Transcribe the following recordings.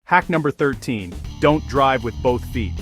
Hack number 13. Don't drive with both feet.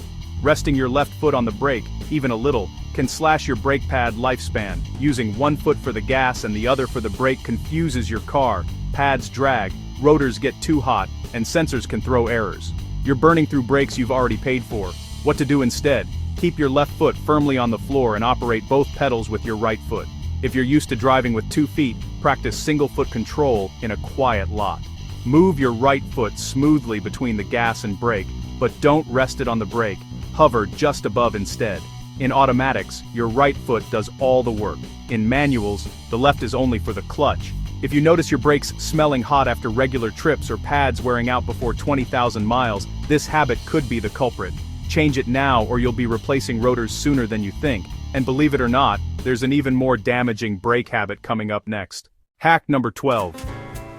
Resting your left foot on the brake, even a little, can slash your brake pad lifespan. Using one foot for the gas and the other for the brake confuses your car. Pads drag, rotors get too hot, and sensors can throw errors. You're burning through brakes you've already paid for. What to do instead? Keep your left foot firmly on the floor and operate both pedals with your right foot. If you're used to driving with 2 feet, practice single foot control in a quiet lot. Move your right foot smoothly between the gas and brake, but don't rest it on the brake. Hover just above instead. In automatics, your right foot does all the work. In manuals, the left is only for the clutch. If you notice your brakes smelling hot after regular trips or pads wearing out before 20,000 miles, this habit could be the culprit. Change it now or you'll be replacing rotors sooner than you think. And believe it or not, there's an even more damaging brake habit coming up next. Hack number 12.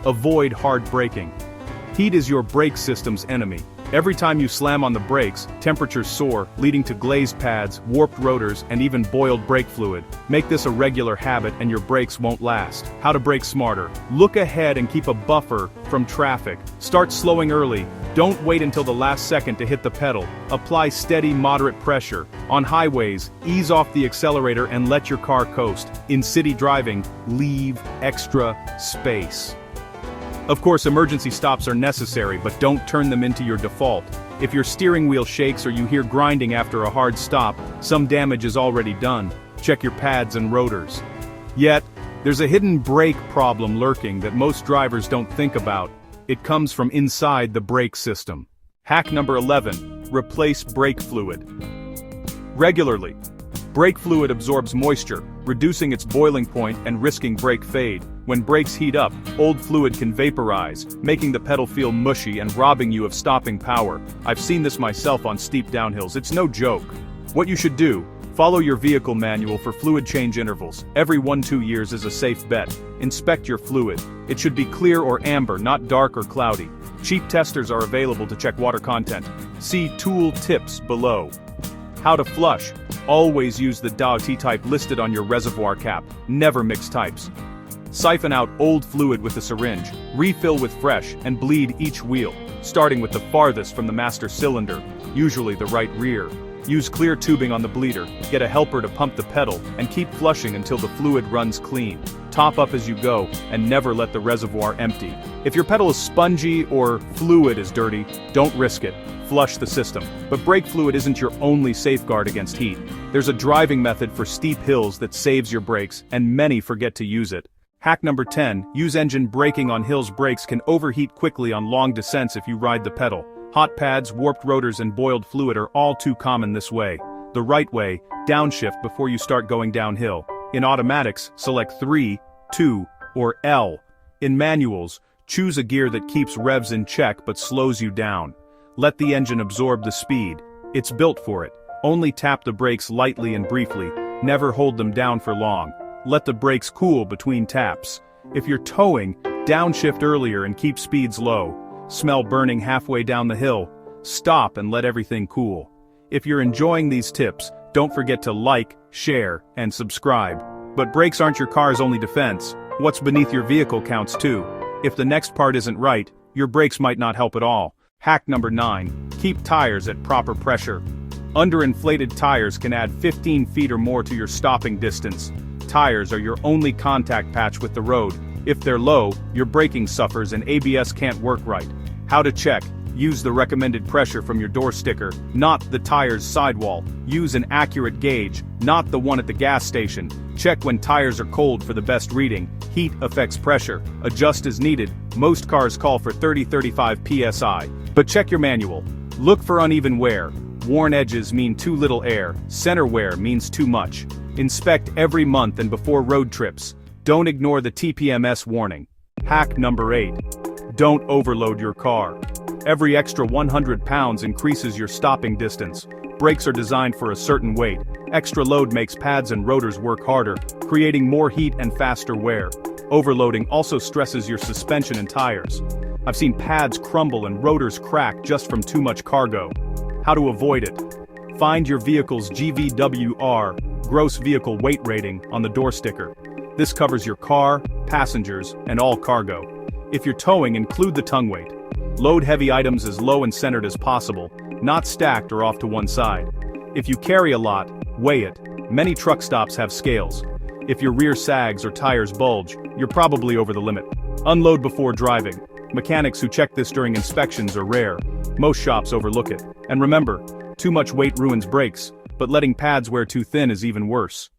Avoid hard braking. Heat is your brake system's enemy. Every time you slam on the brakes, temperatures soar, leading to glazed pads, warped rotors, and even boiled brake fluid. Make this a regular habit and your brakes won't last. How to brake smarter. Look ahead and keep a buffer from traffic. Start slowing early. Don't wait until the last second to hit the pedal. Apply steady, moderate pressure. On highways, ease off the accelerator and let your car coast. In city driving, leave extra space. Of course, emergency stops are necessary, but don't turn them into your default. If your steering wheel shakes or you hear grinding after a hard stop, some damage is already done. Check your pads and rotors. Yet, there's a hidden brake problem lurking that most drivers don't think about. It comes from inside the brake system. Hack number 11. Replace brake fluid. Regularly. Brake fluid absorbs moisture, reducing its boiling point and risking brake fade. When brakes heat up, old fluid can vaporize, making the pedal feel mushy and robbing you of stopping power. I've seen this myself on steep downhills. It's no joke. What you should do: follow your vehicle manual for fluid change intervals. Every 1-2 years is a safe bet. Inspect your fluid. It should be clear or amber, not dark or cloudy. Cheap testers are available to check water content. See tool tips below. How to flush. Always use the DOT type listed on your reservoir cap. Never mix types. Siphon out old fluid with a syringe, refill with fresh, and bleed each wheel, starting with the farthest from the master cylinder, usually the right rear. Use clear tubing on the bleeder, get a helper to pump the pedal, and keep flushing until the fluid runs clean. Top up as you go, and never let the reservoir empty. If your pedal is spongy or fluid is dirty, don't risk it. Flush the system. But brake fluid isn't your only safeguard against heat. There's a driving method for steep hills that saves your brakes, and many forget to use it. Hack number 10. Use engine braking on hills. Brakes can overheat quickly on long descents if you ride the pedal. Hot pads, warped rotors, and boiled fluid are all too common this way. The right way: downshift before you start going downhill. In automatics, select 3, 2, or L. In manuals, choose a gear that keeps revs in check but slows you down. Let the engine absorb the speed. It's built for it. Only tap the brakes lightly and briefly, never hold them down for long. Let the brakes cool between taps. If you're towing, downshift earlier and keep speeds low. Smell burning halfway down the hill. Stop and let everything cool. If you're enjoying these tips, don't forget to like, share, and subscribe. But brakes aren't your car's only defense. What's beneath your vehicle counts too. If the next part isn't right, your brakes might not help at all. Hack number 9. Keep tires at proper pressure. Underinflated tires can add 15 feet or more to your stopping distance. Tires are your only contact patch with the road. If they're low, your braking suffers and ABS can't work right. How to check: use the recommended pressure from your door sticker, not the tire's sidewall. Use an accurate gauge, not the one at the gas station. Check when tires are cold for the best reading. Heat affects pressure. Adjust as needed. Most cars call for 30-35 psi. But check your manual. Look for uneven wear. Worn edges mean too little air. Center wear means too much. Inspect every month and before road trips. Don't ignore the TPMS warning. Hack number 8. Don't overload your car. Every extra 100 pounds increases your stopping distance. Brakes are designed for a certain weight. Extra load makes pads and rotors work harder, creating more heat and faster wear. Overloading also stresses your suspension and tires. I've seen pads crumble and rotors crack just from too much cargo. How to avoid it: find your vehicle's GVWR, gross vehicle weight rating, on the door sticker. This covers your car, passengers, and all cargo. If you're towing, include the tongue weight. Load heavy items as low and centered as possible, not stacked or off to one side. If you carry a lot, weigh it. Many truck stops have scales. If your rear sags or tires bulge, you're probably over the limit. Unload before driving. Mechanics who check this during inspections are rare. Most shops overlook it. And remember, too much weight ruins brakes, but letting pads wear too thin is even worse.